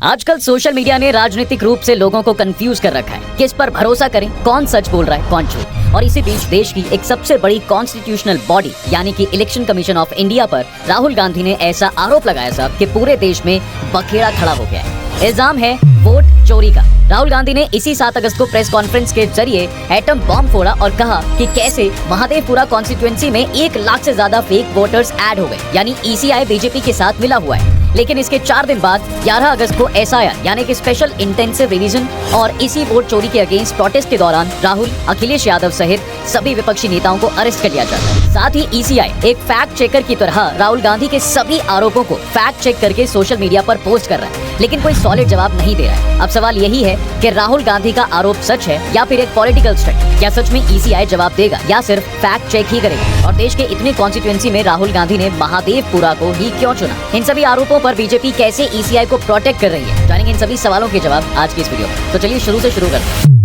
आजकल social media ने राजनीतिक रूप से लोगों को कंफ्यूज कर रखा है। किस पर भरोसा करें, कौन सच बोल रहा है, कौन झूठ। और इसी बीच देश की एक सबसे बड़ी कॉन्स्टिट्यूशनल बॉडी यानी कि इलेक्शन कमीशन ऑफ इंडिया पर राहुल गांधी ने ऐसा आरोप लगाया साहब कि पूरे देश में बखेड़ा खड़ा हो गया है। इल्जाम है वोट चोरी का। राहुल गांधी ने इसी 7 अगस्त को प्रेस कॉन्फ्रेंस के जरिए एटम बॉम्ब फोड़ा और कहा कि कैसे महादेवपुरा कॉन्स्टिट्यूएंसी में 1 लाख से ज्यादा फेक वोटर्स ऐड हो गए, यानी ईसीआई बीजेपी के साथ मिला हुआ है। लेकिन इसके 4 दिन बाद 11 अगस्त को एसआईआर यानी कि स्पेशल इंटेंसिव रिवीजन और इसी वोट चोरी के अगेंस्ट प्रोटेस्ट के दौरान राहुल, अखिलेश यादव सहित सभी विपक्षी नेताओं को अरेस्ट कर लिया जाता है। साथ ही ईसीआई एक फैक्ट चेकर की तरह राहुल गांधी के सभी आरोपों को फैक्ट चेक करके सोशल मीडिया पर पोस्ट कर रहा है, लेकिन कोई सॉलिड जवाब नहीं दे रहा है। अब सवाल यही है कि राहुल गांधी का आरोप सच है या फिर एक पॉलिटिकल स्टंट। क्या सच में ईसीआई जवाब देगा या सिर्फ फैक्ट चेक ही करेगा? और देश के इतने कॉन्स्टिट्यूएंसी में राहुल गांधी ने महादेवपुरा को ही क्यों चुना? इन सभी आरोपों पर बीजेपी कैसे ईसीआई को प्रोटेक्ट कर रही है? जानेंगे इन सभी सवालों के जवाब आज की इस वीडियो में। तो चलिए शुरू से शुरू करते हैं।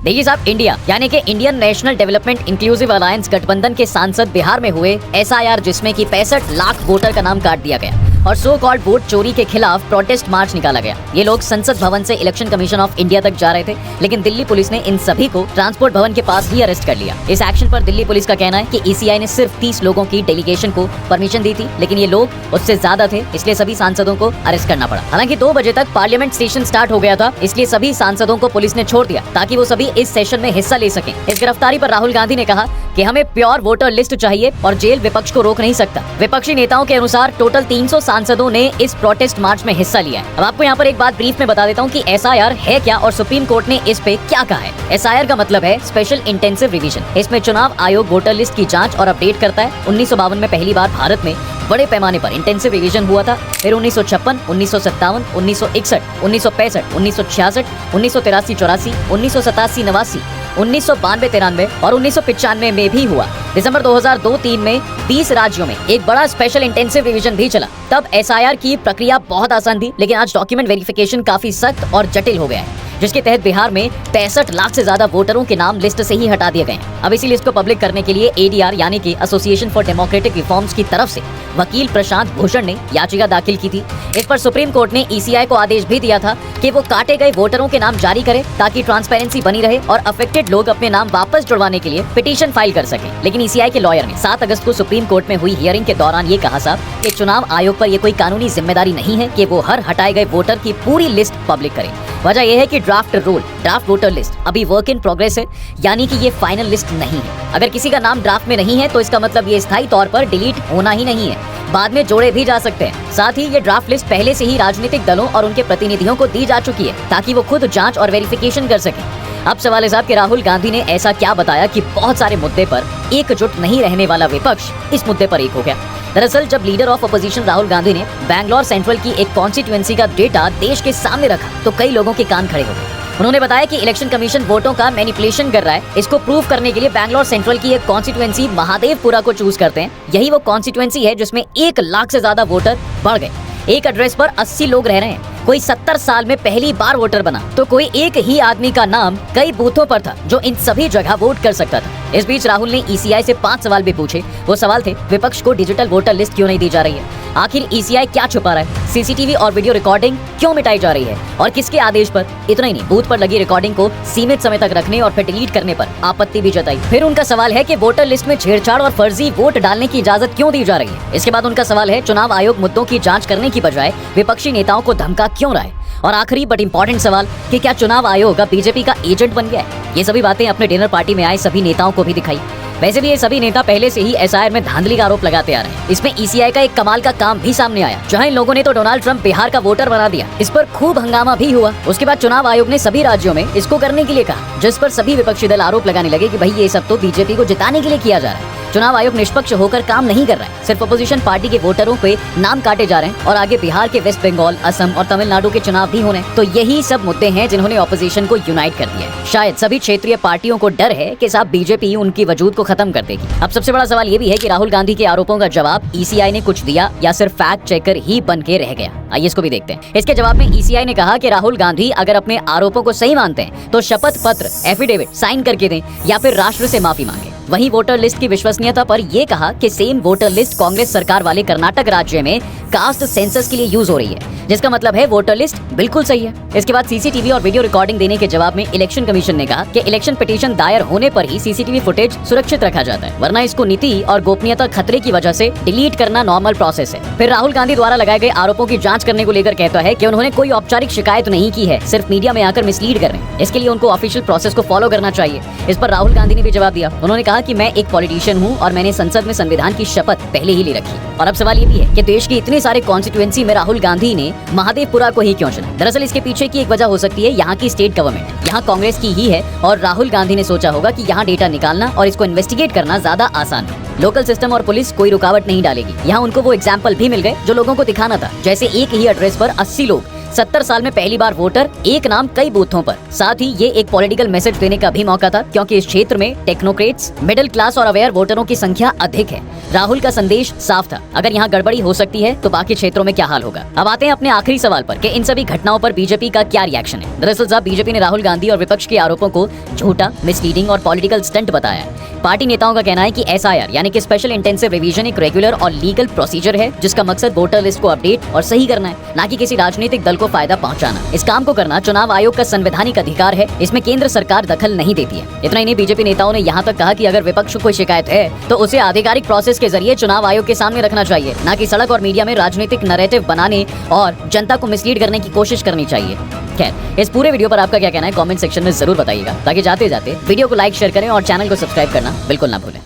देखिए साहब, इंडिया यानी कि Indian national development inclusive alliance गठबंधन के सांसद बिहार में हुए एसआईआर जिसमें कि 65 लाख वोटर का नाम काट दिया गया और सो कॉल्ड वोट चोरी के खिलाफ प्रोटेस्ट मार्च निकाला गया। ये लोग संसद भवन से इलेक्शन कमीशन ऑफ इंडिया तक जा रहे थे, लेकिन दिल्ली पुलिस ने इन सभी को ट्रांसपोर्ट भवन के पास ही अरेस्ट कर लिया। इस एक्शन पर दिल्ली पुलिस का कहना है कि ईसीआई ने सिर्फ 30 लोगों की डेलीगेशन को परमिशन दी थी, लेकिन ये लोग उससे ज्यादा थे, इसलिए सभी सांसदों को अरेस्ट करना पड़ा। हालांकि 2 बजे तक पार्लियामेंट सेशन स्टार्ट हो गया था, इसलिए सभी सांसदों को पुलिस ने छोड़ दिया ताकि वो सभी इस सेशन में हिस्सा ले सकें। इस गिरफ्तारी पर राहुल गांधी ने कहा कि हमें प्योर वोटर लिस्ट चाहिए और जेल विपक्ष को रोक नहीं सकता। विपक्षी नेताओं के अनुसार टोटल 300 सांसदों ने इस प्रोटेस्ट मार्च में हिस्सा लिया है। अब आपको यहाँ पर एक बात ब्रीफ में बता देता हूँ कि एसआईआर है क्या और सुप्रीम कोर्ट ने इस पे क्या कहा है। एसआईआर का मतलब है स्पेशल इंटेंसिव रिवीजन। इसमें चुनाव आयोग वोटर लिस्ट की जांच और अपडेट करता है। 1952 में पहली बार भारत में बड़े पैमाने पर इंटेंसिव रिवीजन हुआ था। फिर 1956, 1957, 1961, 1965, 1966, 1983-84, 1987-89, 1992-93 और 1995 में भी हुआ। दिसंबर 2002-03 में 20 राज्यों में एक बड़ा स्पेशल इंटेंसिव रिवीजन भी चला। तब एसआईआर की प्रक्रिया बहुत आसान थी, लेकिन आज डॉक्यूमेंट वेरिफिकेशन काफी सख्त और जटिल हो गया है, जिसके तहत बिहार में 65 लाख से ज्यादा वोटरों के नाम लिस्ट से ही हटा दिए गए हैं। अब इसी लिस्ट को पब्लिक करने के लिए एडीआर यानी कि एसोसिएशन फॉर डेमोक्रेटिक रिफॉर्म्स की तरफ से वकील प्रशांत भूषण ने याचिका दाखिल की थी। इस पर सुप्रीम कोर्ट ने ईसीआई को आदेश भी दिया था कि वो काटे गए वोटरों के नाम जारी करे ताकि ट्रांसपेरेंसी बनी रहे और अफेक्टेड लोग अपने नाम वापस जुड़वाने के लिए पिटीशन फाइल कर सके। लेकिन ईसीआई के लॉयर ने 7 अगस्त को सुप्रीम कोर्ट में हुई हियरिंग के दौरान ये कहा साहब कि चुनाव आयोग पर ये कोई कानूनी जिम्मेदारी नहीं है कि वो हर हटाए गए वोटर की पूरी लिस्ट पब्लिक करे। वजह यह है कि ड्राफ्ट वोटर लिस्ट अभी वर्क इन प्रोग्रेस है, यानी कि ये फाइनल लिस्ट नहीं है। अगर किसी का नाम ड्राफ्ट में नहीं है तो इसका मतलब ये स्थायी तौर पर डिलीट होना ही नहीं है, बाद में जोड़े भी जा सकते हैं। साथ ही ये ड्राफ्ट लिस्ट पहले से ही राजनीतिक दलों और उनके प्रतिनिधियों को दी जा चुकी है ताकि वो खुद जांच और वेरिफिकेशन कर सकें। अब सवाल है साहब कि राहुल गांधी ने ऐसा क्या बताया कि बहुत सारे मुद्दे पर एकजुट नहीं रहने वाला विपक्ष इस मुद्दे पर एक हो गया। दरअसल जब leader of opposition Rahul Gandhi ने बैंगलोर सेंट्रल की एक कॉन्स्टिट्यूएंसी का डेटा देश के सामने रखा तो कई लोगों के कान खड़े हो गए। उन्होंने बताया कि इलेक्शन कमीशन वोटों का मैनिपुलेशन कर रहा है। इसको प्रूव करने के लिए बैंगलोर सेंट्रल की एक कॉन्स्टिट्यूएंसी महादेवपुरा को चूज करते हैं। यही वो कॉन्स्टिट्यूएंसी है जिसमें 1 लाख से ज्यादा वोटर बढ़ गए। एक एड्रेस पर 80 लोग रह रहे हैं। कोई 70 साल में पहली बार वोटर बना तो कोई एक ही आदमी का नाम कई बूथों पर था जो इन सभी जगह वोट कर सकता था। इस बीच राहुल ने ईसीआई से 5 सवाल भी पूछे। वो सवाल थे, विपक्ष को डिजिटल वोटर लिस्ट क्यों नहीं दी जा रही है? आखिर ईसीआई क्या छुपा रहा है? सीसीटीवी और वीडियो रिकॉर्डिंग क्यों मिटाई जा रही है और किसके आदेश पर? इतना ही नहीं, बूथ पर लगी रिकॉर्डिंग को सीमित समय तक रखने और फिर डिलीट करने पर आपत्ति भी जताई। फिर उनका सवाल है कि वोटर लिस्ट में छेड़छाड़ और फर्जी वोट डालने की इजाजत क्यों दी जा रही है? इसके बाद उनका सवाल है, चुनाव आयोग मुद्दों की जांच करने की बजाय विपक्षी नेताओं को धमका क्यों रहा है? और आखिरी बट इम्पोर्टेंट सवाल कि क्या चुनाव आयोग बीजेपी का एजेंट बन गया है? ये सभी बातें अपने डिनर पार्टी में आए सभी नेताओं को भी दिखाई। वैसे भी ये सभी नेता पहले से ही एसआईआर में धांधली का आरोप लगाते आ रहे हैं। इसमें ईसीआई का एक कमाल का काम भी सामने आया, जहां इन लोगों ने तो डोनाल्ड ट्रंप बिहार का वोटर बना दिया। इस पर खूब हंगामा भी हुआ। उसके बाद चुनाव आयोग ने सभी राज्यों में इसको करने के लिए कहा, जिस पर सभी विपक्षी दल आरोप लगाने लगे कि भाई ये सब तो बीजेपी को जिताने के लिए किया जा रहा है। चुनाव आयोग निष्पक्ष होकर काम नहीं कर रहा है, सिर्फ अपोजिशन पार्टी के वोटरों पे नाम काटे जा रहे हैं और आगे बिहार के, वेस्ट बंगाल, असम और तमिलनाडु के चुनाव भी होने। तो यही सब मुद्दे हैं जिन्होंने ऑपोजिशन को यूनाइट कर दिया है। शायद सभी क्षेत्रीय पार्टियों को डर है कि साहब बीजेपी उनकी वजूद को खत्म कर देगी। अब सबसे बड़ा सवाल ये भी है कि राहुल गांधी के आरोपों का जवाब ईसीआई ने कुछ दिया या सिर्फ फैक्ट चेकर ही बन के रह गया? आइए इसको भी देखते हैं। इसके जवाब में ईसीआई ने कहा कि राहुल गांधी अगर अपने आरोपों को सही मानते हैं तो शपथ पत्र एफिडेविट साइन करके दें या फिर राष्ट्र से माफी मांगे। वहीं वोटर लिस्ट की विश्वसनीयता पर ये कहा कि सेम वोटर लिस्ट कांग्रेस सरकार वाले कर्नाटक राज्य में कास्ट सेंसस के लिए यूज हो रही है, जिसका मतलब है वोटर लिस्ट बिल्कुल सही है। इसके बाद सीसीटीवी और वीडियो रिकॉर्डिंग देने के जवाब में इलेक्शन कमीशन ने कहा कि इलेक्शन पिटीशन दायर होने पर ही सीसीटीवी फुटेज सुरक्षित रखा जाता है, वरना इसको नीति और गोपनीयता खतरे की वजह से डिलीट करना नॉर्मल प्रोसेस है। फिर राहुल गांधी द्वारा लगाए गए आरोपों की जांच करने को लेकर कहता है कि उन्होंने कोई औपचारिक शिकायत नहीं की है, सिर्फ मीडिया में आकर मिसलीड कर रहे हैं। इसके लिए उनको ऑफिशियल प्रोसेस को फॉलो करना चाहिए। इस पर राहुल गांधी ने भी जवाब दिया। उन्होंने कहा कि मैं एक पॉलिटिशियन हूँ और मैंने संसद में संविधान की शपथ पहले ही ले रखी। और अब सवाल ये भी है कि देश के इतने सारे कॉन्स्टिट्यूएंसी में राहुल गांधी ने महादेवपुरा को ही क्यों चुना? दरअसल इसके पीछे की एक वजह हो सकती है यहाँ की स्टेट गवर्नमेंट, यहाँ कांग्रेस की ही है और राहुल गांधी ने सोचा होगा कि यहाँ डेटा निकालना और इसको इन्वेस्टिगेट करना ज्यादा आसान है। लोकल सिस्टम और पुलिस कोई रुकावट नहीं डालेगी। यहाँ उनको वो एग्जाम्पल भी मिल गए जो लोगों को दिखाना था, जैसे एक ही एड्रेस पर 80 लोग, 70 साल में पहली बार वोटर, एक नाम कई बूथों पर। साथ ही ये एक पॉलिटिकल मैसेज देने का भी मौका था, क्योंकि इस क्षेत्र में टेक्नोक्रेट्स, मिडिल क्लास और अवेयर वोटरों की संख्या अधिक है। राहुल का संदेश साफ था, अगर यहाँ गड़बड़ी हो सकती है तो बाकी क्षेत्रों में क्या हाल होगा। अब आते हैं अपने आखिरी सवाल पर कि इन सभी घटनाओं पर बीजेपी का क्या रिएक्शन है। दरअसल साहब, बीजेपी ने राहुल गांधी और विपक्ष के आरोपों को झूठा, मिसलीडिंग और पॉलिटिकल स्टंट बताया है। पार्टी नेताओं का कहना है कि SIR यानी कि स्पेशल इंटेंसिव रिवीजन एक रेगुलर और लीगल प्रोसीजर है, जिसका मकसद वोटर लिस्ट को अपडेट और सही करना है, ना कि किसी राजनीतिक दल को फायदा पहुंचाना। इस काम को करना चुनाव आयोग का संवैधानिक अधिकार है, इसमें केंद्र सरकार दखल नहीं देती है। इतना ही नहीं, बीजेपी नेताओं ने यहाँ तक कहा कि अगर विपक्ष को कोई शिकायत है तो उसे आधिकारिक प्रोसेस के जरिए चुनाव आयोग के सामने रखना चाहिए, ना कि सड़क और मीडिया में राजनीतिक नैरेटिव बनाने और जनता को मिसलीड करने की कोशिश करनी चाहिए। खैर, इस पूरे वीडियो पर आपका क्या कहना है कमेंट सेक्शन में जरूर बताइएगा, ताकि जाते जाते वीडियो को लाइक, शेयर करें और चैनल को सब्सक्राइब करना बिल्कुल ना भूलें।